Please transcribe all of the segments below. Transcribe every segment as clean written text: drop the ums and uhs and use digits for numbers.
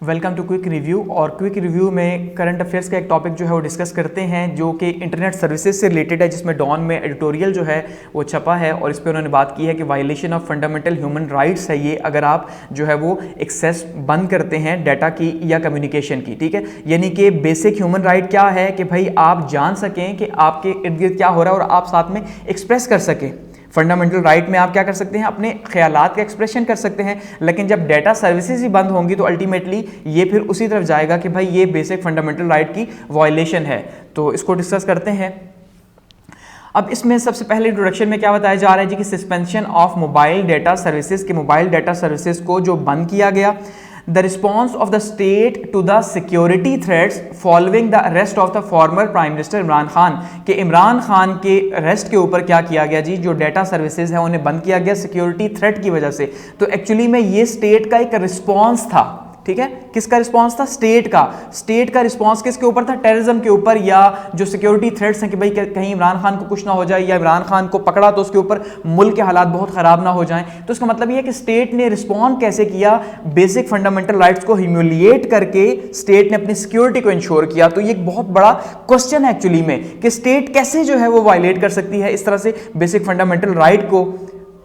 Welcome to quick review. और quick review में current affairs का एक टॉपिक जो है वो डिस्कस करते हैं जो कि इंटरनेट सर्विसेज से रिलेटेड है, जिसमें डॉन में एडिटोरियल जो है वो छपा है और इस पर उन्होंने बात की है कि violation of fundamental human rights है ये, अगर आप जो है वो एक्सेस बंद करते हैं डाटा की या कम्युनिकेशन की। ठीक है, यानी कि बेसिक ह्यूमन राइट क्या है कि भाई आप जान सकें कि आपके इर्द गिर्द क्या हो रहा है और आप साथ में एक्सप्रेस कर सकें। फंडामेंटल राइट में आप क्या कर सकते हैं, अपने ख्यालात का एक्सप्रेशन कर सकते हैं, लेकिन जब डाटा सर्विसेज ही बंद होंगी तो अल्टीमेटली ये फिर उसी तरफ जाएगा कि भाई ये बेसिक फंडामेंटल राइट की वायलेशन है। तो इसको डिस्कस करते हैं। अब इसमें सबसे पहले इंट्रोडक्शन में क्या बताया जा रहा है जी कि suspension of mobile data services के मोबाइल डाटा सर्विसेज को जो बंद किया गया। The response of the state to the security threats following the arrest of the former Prime Minister Imran Khan, कि इमरान खान के अरेस्ट के ऊपर क्या किया गया जी, जो डाटा सर्विसेज है उन्हें बंद किया गया सिक्योरिटी थ्रेट की वजह से। तो एक्चुअली में ये स्टेट का एक रिस्पॉन्स था। ठीक है, किसका रिस्पांस था? स्टेट का। स्टेट का रिस्पांस किसके ऊपर था? टेररिज्म के ऊपर, या जो सिक्योरिटी थ्रेट्स हैं कि भाई कहीं इमरान खान को कुछ ना हो जाए या इमरान खान को पकड़ा तो उसके ऊपर मुल्क के हालात बहुत खराब ना हो जाएं। तो इसका मतलब ये है कि स्टेट ने रिस्पॉन्ड कैसे किया, बेसिक फंडामेंटल राइट्स को ह्यूमिलिएट करके स्टेट ने अपनी सिक्योरिटी को इंश्योर किया। तो ये एक बहुत बड़ा क्वेश्चन है एक्चुअली में कि स्टेट कैसे जो है वो वायलेट कर सकती है इस तरह से बेसिक फंडामेंटल राइट को।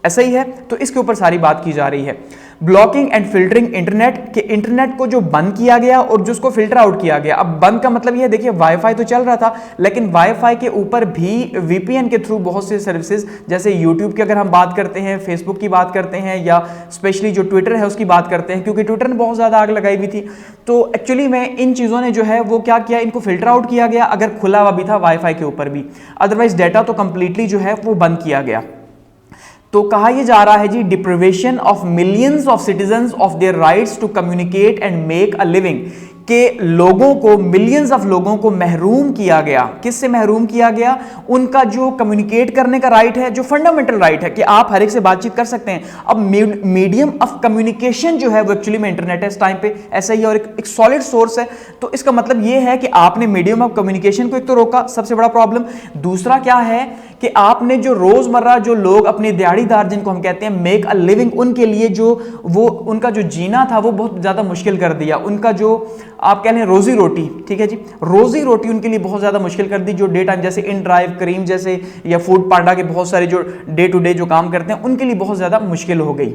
ऐसा ही है, तो इसके ऊपर सारी बात की जा रही है। ब्लॉकिंग एंड फिल्टरिंग इंटरनेट, के इंटरनेट को जो बंद किया गया और जो उसको फिल्टर आउट किया गया। अब बंद का मतलब ये देखिए, वाईफाई तो चल रहा था, लेकिन वाईफाई के ऊपर भी वीपीएन के थ्रू बहुत से सर्विसेज, जैसे यूट्यूब की अगर हम बात करते हैं, फेसबुक की बात करते हैं, या स्पेशली जो ट्विटर है उसकी बात करते हैं, क्योंकि ट्विटर ने बहुत ज़्यादा आग लगाई हुई थी। तो एक्चुअली में इन चीज़ों ने जो है वो क्या किया, इनको फिल्टर आउट किया गया, अगर खुला हुआ भी था वाईफाई के ऊपर भी। अदरवाइज डाटा तो कंप्लीटली जो है वो बंद किया गया। तो कहा यह जा रहा है जी, deprivation of millions of citizens of their rights to communicate and make a living, के लोगों को, मिलियंस ऑफ लोगों को महरूम किया गया। किससे महरूम किया गया? उनका जो कम्युनिकेट करने का राइट है, जो फंडामेंटल राइट है कि आप हर एक से बातचीत कर सकते हैं। अब मीडियम ऑफ कम्युनिकेशन जो है वो एक्चुअली में इंटरनेट है इस टाइम पे, ऐसा ही, और एक सॉलिड सोर्स है। तो इसका मतलब ये है कि आपने मीडियम ऑफ कम्युनिकेशन को एक तो रोका, सबसे बड़ा प्रॉब्लम। दूसरा क्या है कि आपने जो रोजमर्रा जो लोग अपने दिहाड़ीदार, जिनको हम कहते हैं मेक अ लिविंग, उनके लिए जो वो उनका जो जीना था वो बहुत ज्यादा मुश्किल कर दिया। उनका जो आप कह लें रोजी रोटी, ठीक है जी, रोजी रोटी उनके लिए बहुत ज्यादा मुश्किल कर दी। जो डे टाइम जैसे इन ड्राइव, करीम जैसे या फूड पांडा के बहुत सारे जो डे टू डे जो काम करते हैं, उनके लिए बहुत ज्यादा मुश्किल हो गई।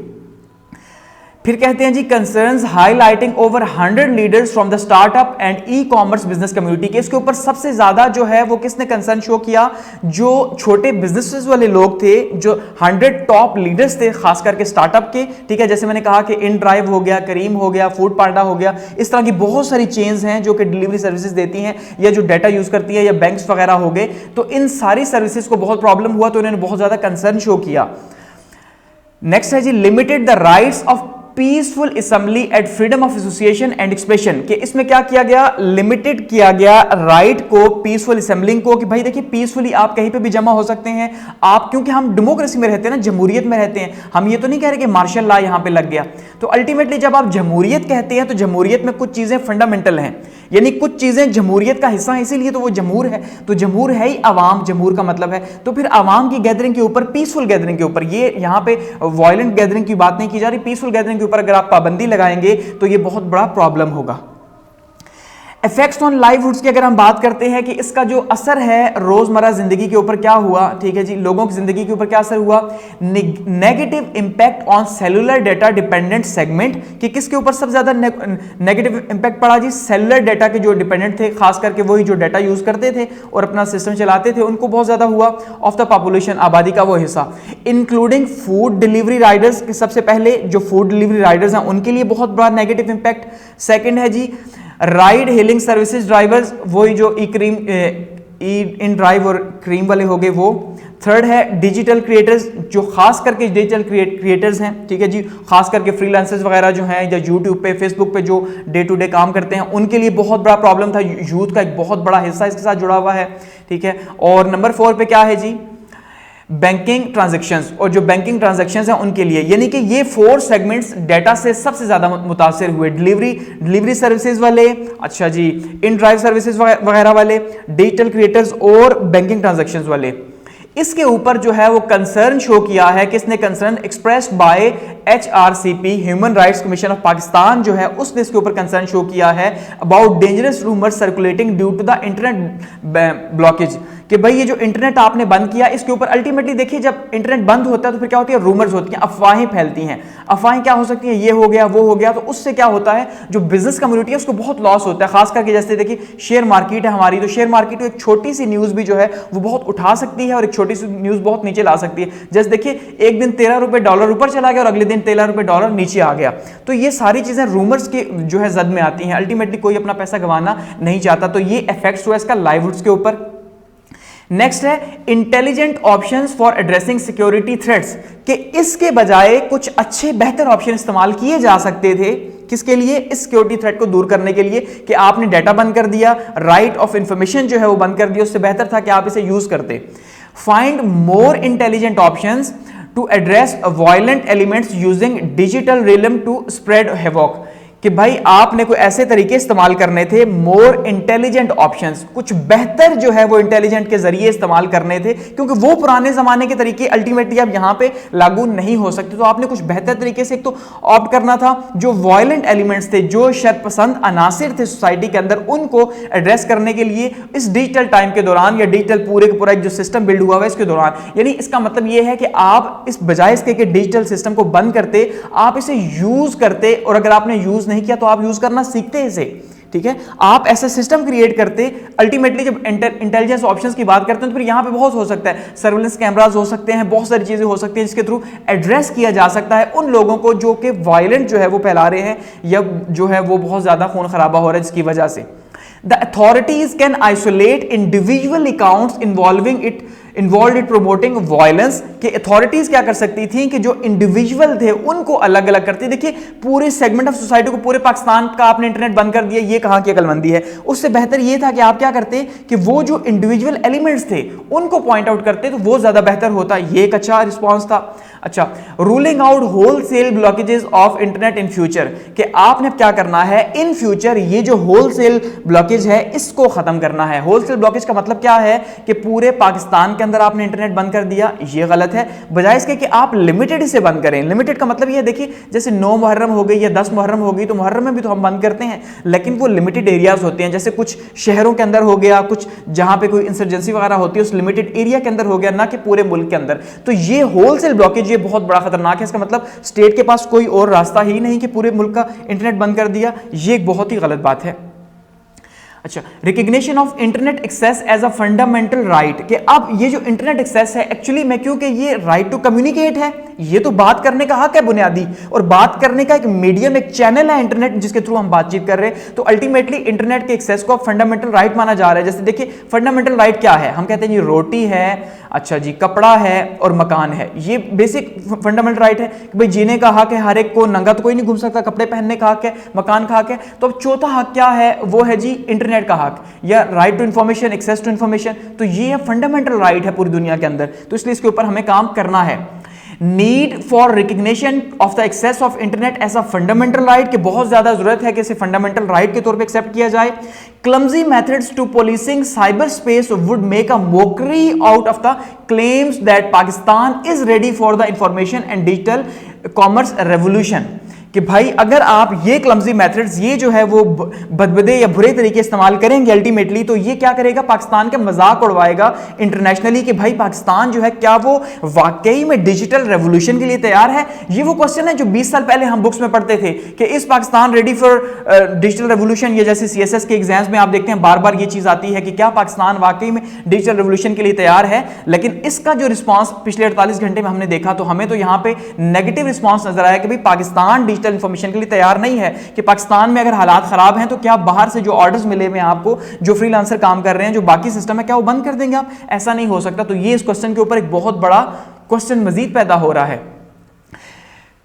फिर कहते हैं जी, concerns highlighting over 100 leaders from the startup and e commerce business community, के इसके ऊपर सबसे ज्यादा जो है वो किसने कंसर्न शो किया? जो छोटे बिजनेसेस वाले लोग थे, जो 100 टॉप लीडर्स थे, खास करके स्टार्टअप के। ठीक है, जैसे मैंने कहा कि इन ड्राइव हो गया, करीम हो गया, फूड पांडा हो गया, इस तरह की बहुत सारी चेन्स हैं जो कि डिलीवरी सर्विसेज देती हैं या जो डाटा यूज करती है, या बैंक्स वगैरह हो गए। तो इन सारी सर्विसेज को बहुत प्रॉब्लम हुआ, तो इन्होंने बहुत ज्यादा कंसर्न शो किया। नेक्स्ट है जी, limited the rights of peaceful assembly and freedom of association and expression, के इसमें क्या किया गया? लिमिटेड किया गया राइट को, पीसफुल असेंबलिंग को, कि भाई देखिए पीसफुली आप कहीं पे भी जमा हो सकते हैं आप, क्योंकि हम डेमोक्रेसी में रहते हैं ना, जमहूरियत में रहते हैं। हम ये तो नहीं कह रहे कि मार्शल लॉ यहां पे लग गया। तो अल्टीमेटली जब आप जमहूरियत कहते हैं तो जमहूरियत में कुछ चीजें फंडामेंटल हैं, यानी कुछ चीजें जमहूरियत का हिस्सा है, इसीलिए तो वो जमहूर है। तो जमहूर है ही अवाम, जमहूर का मतलब है। तो फिर अवाम की गैदरिंग के ऊपर, पीसफुल गैदरिंग के ऊपर, ये यहां पे वायलेंट गैदरिंग की बात नहीं की जा रही, पीसफुल गैदरिंग के ऊपर अगर आप पाबंदी लगाएंगे तो ये बहुत बड़ा प्रॉब्लम होगा। इफेक्ट्स ऑन लाइवहुड्स की अगर हम बात करते हैं कि इसका जो असर है रोजमर्रा जिंदगी के ऊपर क्या हुआ, ठीक है जी, लोगों की जिंदगी के ऊपर क्या असर हुआ? Negative impact on cellular data dependent segment, कि किसके ऊपर सबसे ज्यादा नेगेटिव इंपैक्ट पड़ा जी? सेलुलर डेटा के जो डिपेंडेंट थे, खास करके वही जो डेटा यूज करते थे और अपना सिस्टम चलाते थे, उनको बहुत ज्यादा हुआ। ऑफ द पॉपुलेशन, आबादी का वो हिस्सा, इंक्लूडिंग फूड डिलीवरी राइडर्स, सबसे पहले जो फूड डिलीवरी राइडर्स हैं उनके लिए बहुत बड़ा नेगेटिव इंपैक्ट। सेकेंड है जी, राइड हेलिंग सर्विसेज ड्राइवर्स, वही जो ई क्रीम, इन ड्राइव और क्रीम वाले हो गए वो। थर्ड है डिजिटल क्रिएटर्स, जो खास करके डिजिटल क्रिएटर्स हैं, ठीक है जी, खास करके फ्रीलांसर्स वगैरह जो हैं, या यूट्यूब पे, फेसबुक पे जो डे टू डे काम करते हैं, उनके लिए बहुत बड़ा प्रॉब्लम था। यूथ का एक बहुत बड़ा हिस्सा इसके साथ जुड़ा हुआ है, ठीक है। और नंबर 4 पे क्या है जी? बैंकिंग ट्रांजैक्शंस, और जो बैंकिंग ट्रांजैक्शंस हैं उनके लिए, यानी कि ये 4 सेगमेंट्स डाटा से सबसे ज्यादा मुतासिर हुए। डिलीवरी सर्विसेज वाले, अच्छा जी, इन ड्राइव सर्विसेज वगैरह वाले, डिजिटल क्रिएटर्स और बैंकिंग ट्रांजैक्शंस वाले। इसके ऊपर जो है वो कंसर्न शो किया है, किसने concern expressed by HRCP human rights commission of Pakistan जो है उसने इसके ऊपर कंसर्न शो किया है about dangerous rumours circulating due to the internet blockage, कि भाई ये जो इंटरनेट आपने बंद किया इसके ऊपर अल्टीमेटली देखिए जब इंटरनेट बंद होता है तो फिर क्या होती है, रूमर्स होती हैं, अफवाहें फैलती हैं। अफवाहें क्या हो सकती हैं, ये हो गया वो हो गया, तो उससे क्या होता है जो बिजनेस कम्युनिटी है उसको बहुत लॉस होता है। खास करके जैसे देखिए शेयर मार्केट है हमारी, तो शेयर मार्केट में एक छोटी सी न्यूज भी जो है वो बहुत उठा सकती है और एक छोटी सी न्यूज बहुत नीचे ला सकती है। जैसे देखिए एक दिन 13 रुपए डॉलर ऊपर चला गया और अगले दिन 13 रुपए डॉलर नीचे आ गया, तो ये सारी चीजें रूमर्स के जो है जद में आती हैं। अल्टीमेटली कोई अपना पैसा गंवाना नहीं चाहता, तो ये इफेक्ट्स हुआ इसका लाइववुड्स के ऊपर। नेक्स्ट है intelligent options for addressing security threats, कि इसके बजाय कुछ अच्छे बेहतर ऑप्शन इस्तेमाल किए जा सकते थे। किसके लिए, इस सिक्योरिटी थ्रेट को दूर करने के लिए, कि आपने डाटा बंद कर दिया, राइट ऑफ इंफॉर्मेशन जो है वो बंद कर दिया, उससे बेहतर था कि आप इसे यूज करते। Find more intelligent options to address violent elements using digital realm to spread havoc, कि भाई आपने कोई ऐसे तरीके इस्तेमाल करने थे, मोर इंटेलिजेंट ऑप्शंस, कुछ बेहतर जो है वो इंटेलिजेंट के जरिए इस्तेमाल करने थे, क्योंकि वो पुराने जमाने के तरीके अल्टीमेटली अब यहां पे लागू नहीं हो सकते। तो आपने कुछ बेहतर तरीके से एक तो ऑप्ट करना था, जो वायलेंट एलिमेंट्स थे, जो शरपसंद अनासिर थे सोसाइटी के अंदर, उनको एड्रेस करने के लिए इस डिजिटल टाइम के दौरान या डिजिटल पूरे का पूरा एक जो सिस्टम बिल्ड हुआ है इसके दौरान, यानी इसका मतलब यह है कि आप इस बजाय इसके कि डिजिटल सिस्टम को बंद करते, आप इसे यूज करते, और अगर आपने यूज नहीं किया तो आप यूज करना सीखते इसे, ठीक है, आप ऐसा सिस्टम क्रिएट करते। अल्टीमेटली जब इंटेलिजेंस ऑप्शंस की बात करते हैं तो फिर यहां पे बहुत हो सकता है, सर्विलेंस कैमरास हो सकते हैं, बहुत सारी चीजें हो सकती हैं जिसके थ्रू एड्रेस किया जा सकता है उन लोगों को जो कि वायलेंट जो है वो फैला रहे हैं या जो है वो बहुत ज्यादा खून खराबा हो रहा है जिसकी वजह से। The authorities can isolate individual accounts involved in promoting violence, कि अथॉरिटीज क्या कर सकती थी कि जो इंडिविजुअल थे उनको अलग अलग करती। देखिए पूरे सेगमेंट ऑफ सोसाइटी को, पूरे पाकिस्तान का आपने इंटरनेट बंद कर दिया, ये कहां की अकलमंदी है। उससे बेहतर ये था कि आप क्या करते कि वो जो इंडिविजुअल एलिमेंट्स थे उनको पॉइंट आउट करते, तो वो ज्यादा बेहतर होता। ये एक अच्छा रिस्पॉन्स था। अच्छा, ruling out wholesale blockages of internet in future, कि आपने क्या करना है इन फ्यूचर ये जो होलसेल ब्लॉकेज है इसको खत्म करना है। होलसेल ब्लॉकेज का मतलब क्या है कि पूरे पाकिस्तान के अंदर आपने इंटरनेट बंद कर दिया, ये गलत है। बजाय इसके कि आप लिमिटेड इसे बंद करें। लिमिटेड का मतलब ये देखिए जैसे 9 मुहर्रम हो गई या 10 मुहर्रम हो गई, तो मुहर्रम में भी तो हम बंद करते हैं, लेकिन वो लिमिटेड एरियाज होते हैं। जैसे कुछ शहरों के अंदर हो गया, कुछ जहां पे कोई इंसर्जेंसी वगैरह होती है उस लिमिटेड एरिया के अंदर हो गया, ना कि पूरे मुल्क के अंदर। तो ये होलसेल ब्लॉकेज ये बहुत बड़ा खतरनाक है। इसका मतलब स्टेट के पास कोई और रास्ता ही नहीं कि पूरे मुल्क का इंटरनेट बंद कर दिया, ये एक बहुत ही गलत बात है। अच्छा, recognition of internet access as a fundamental right, कि अब ये जो इंटरनेट एक्सेस है एक्चुअली में, क्योंकि ये राइट टू कम्युनिकेट है, ये तो बात करने का हक है बुनियादी, और बात करने का एक मीडियम, एक चैनल है इंटरनेट जिसके थ्रू हम बातचीत कर रहे हैं। तो अल्टीमेटली इंटरनेट के एक्सेस को फंडामेंटल राइट माना जा रहा है। जैसे देखिए फंडामेंटल राइट क्या है, हम कहते हैं जी रोटी है, अच्छा जी कपड़ा है और मकान है, ये बेसिक फंडामेंटल राइट है कि भाई जीने का हक है हर एक को, नंगा तो कोई नहीं घूम सकता, कपड़े पहनने का हक है, मकान का हक है। तो अब चौथा हक क्या है, वो है जी इंटरनेट का हक या right to information, access to information. तो ये फंडामेंटल राइट है पूरी दुनिया के अंदर, तो इसलिए इसके ऊपर हमें काम करना है। Need for recognition of the access of internet as a fundamental right, कि बहुत ज्यादा जरूरत है कि इसे फंडामेंटल राइट के तौर पे एक्सेप्ट किया जाए। Clumsy methods to policing cyberspace would make a mockery out of the claims that Pakistan is ready for the information and digital commerce revolution, कि भाई अगर आप ये क्लमजी मेथड्स ये जो है वो बदबदे या बुरे तरीके इस्तेमाल करेंगे अल्टीमेटली, तो ये क्या करेगा, पाकिस्तान का मजाक उड़वाएगा इंटरनेशनली कि भाई पाकिस्तान जो है क्या वो वाकई में डिजिटल रेवोल्यूशन के लिए तैयार है। ये वो क्वेश्चन है जो 20 साल पहले हम बुक्स में पढ़ते थे कि इस Pakistan ready for digital revolution, या जैसे CSS के एग्जाम्स में आप देखते हैं बार बार ये चीज आती है कि क्या पाकिस्तान वाकई में डिजिटल रेवोल्यूशन के लिए तैयार है। लेकिन इसका जो रिस्पॉन्स पिछले 48 घंटे में हमने देखा, तो हमें तो यहां पे नेगेटिव रिस्पॉन्स नजर आया कि भाई पाकिस्तान डिजिटल इंफॉर्मेशन के लिए तैयार नहीं है, कि पाकिस्तान में अगर हालात खराब हैं तो क्या बाहर से जो ऑर्डर्स मिले हुए हैं आपको, जो फ्रीलांसर काम कर रहे हैं, जो बाकी सिस्टम है, क्या वो बंद कर देंगे आप? ऐसा नहीं हो सकता। तो ये इस क्वेश्चन के ऊपर एक बहुत बड़ा क्वेश्चन मजीद पैदा हो रहा है।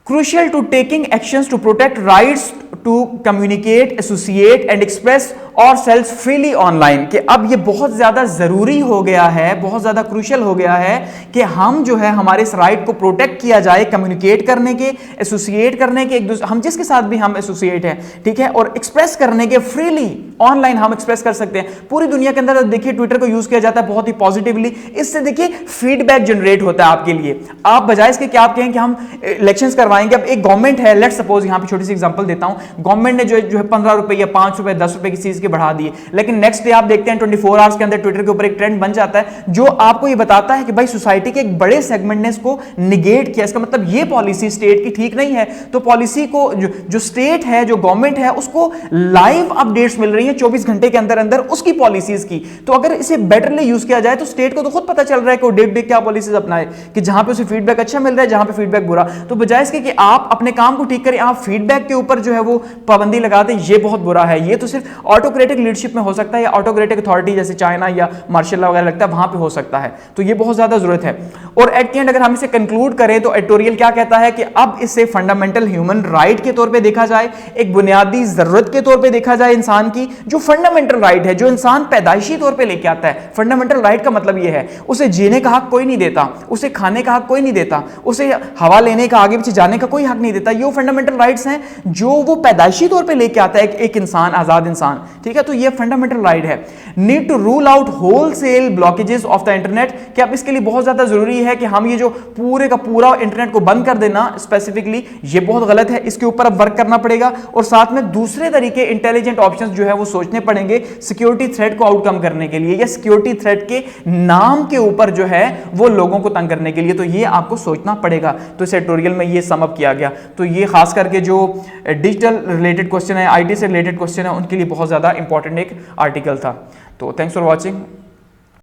Crucial to taking actions to protect rights to communicate, associate and express और सेल्स फ्रीली ऑनलाइन, कि अब ये बहुत ज्यादा जरूरी हो गया है, बहुत ज्यादा क्रूशियल हो गया है कि हम जो है हमारे इस राइट को प्रोटेक्ट किया जाए, कम्युनिकेट करने के, एसोसिएट करने के, एक दूसरे हम जिसके साथ भी हम एसोसिएट हैं, ठीक है, और एक्सप्रेस करने के फ्रीली ऑनलाइन हम एक्सप्रेस कर सकते हैं। पूरी दुनिया के अंदर देखिए ट्विटर को यूज किया जाता है बहुत ही पॉजिटिवली, इससे देखिए फीडबैक जनरेट होता है आपके लिए। आप बजाय इसके क्या आप कहें कि हम इलेक्शंस करवाएंगे, अब एक गवर्नमेंट है, लेट्स सपोज यहां पे छोटी सी एग्जांपल देता हूं, गवर्नमेंट ने जो है 15 रुपए या 5 रुपए 10 रुपए की चीज के बढ़ा दिए, लेकिन नेक्स्ट डे आप देखते हैं 24 आवर्स के अंदर ट्विटर के ऊपर एक ट्रेंड बन जाता है जो आपको ये बताता है कि भाई सोसाइटी के एक बड़े सेगमेंट ने इसको निगेट किया, इसका मतलब ये पॉलिसी स्टेट की ठीक नहीं है। तो पॉलिसी को जो स्टेट है, जो गवर्नमेंट है, उसको लाइव अपडेट्स मिल रही है 24 घंटे के अंदर अंदर उसकी पॉलिसीज की। तो अगर इसे बेटरली यूज किया जाए तो स्टेट को तो खुद पता चल रहा है कि वो डे डे क्या पॉलिसीज अपनाए, कि जहां पे उसे फीडबैक अच्छा मिल रहा है, जहां पे फीडबैक बुरा। तो बजाय इसके कि आप अपने काम को ठीक करें, आप फीडबैक के ऊपर जो है वो पाबंदी लगा दें, ये बहुत बुरा है। ये तो सिर्फ ऑटोक्रेटिक लीडरशिप में हो सकता है या ऑटोक्रेटिक अथॉरिटी जैसे चाइना या मार्शल लॉ वगैरह लगता है वहां पे हो सकता है। तो ये बहुत ज्यादा जरूरत है। और एट द एंड अगर हम इसे कंक्लूड करें तो एडिटोरियल क्या कहता है कि अब इसे फंडामेंटल ह्यूमन राइट के तौर पे देखा जाए, एक बुनियादी जरूरत के तौर पे देखा जाए इंसान की, जो फंडामेंटल राइट है, जो इंसान पैदाइशी तौर पे लेके आता है। फंडामेंटल राइट का मतलब यह है उसे जीने का हक कोई नहीं देता, उसे खाने का हक कोई नहीं देता, उसे हवा लेने का, आगे पीछे जाने का कोई हक नहीं देता। ये फंडामेंटल राइट्स हैं जो वो पैदाइशी तौर पे लेके आता है एक इंसान, आजाद इंसान, ठीक है। तो ये फंडामेंटल राइट है। Need to rule out wholesale blockages of the internet, कि अब इसके लिए बहुत ज्यादा जरूरी है कि हम ये जो पूरे का पूरा इंटरनेट को बंद कर देना स्पेसिफिकली, ये बहुत गलत है। इसके ऊपर अब वर्क करना पड़ेगा और साथ में दूसरे तरीके इंटेलिजेंट ऑप्शंस जो है वो सोचने पड़ेंगे सिक्योरिटी थ्रेट को आउटकम करने के लिए, या सिक्योरिटी थ्रेट के नाम के ऊपर जो है वो लोगों को तंग करने के लिए। तो ये आपको सोचना पड़ेगा। तो इस एडिटोरियल में ये सम अप किया गया। तो ये खास करके जो डिजिटल रिलेटेड क्वेश्चन है, आईटी से रिलेटेड क्वेश्चन है, उनके लिए बहुत ज्यादा इंपॉर्टेंट एक आर्टिकल था। तो थैंक्स फॉर वॉचिंग।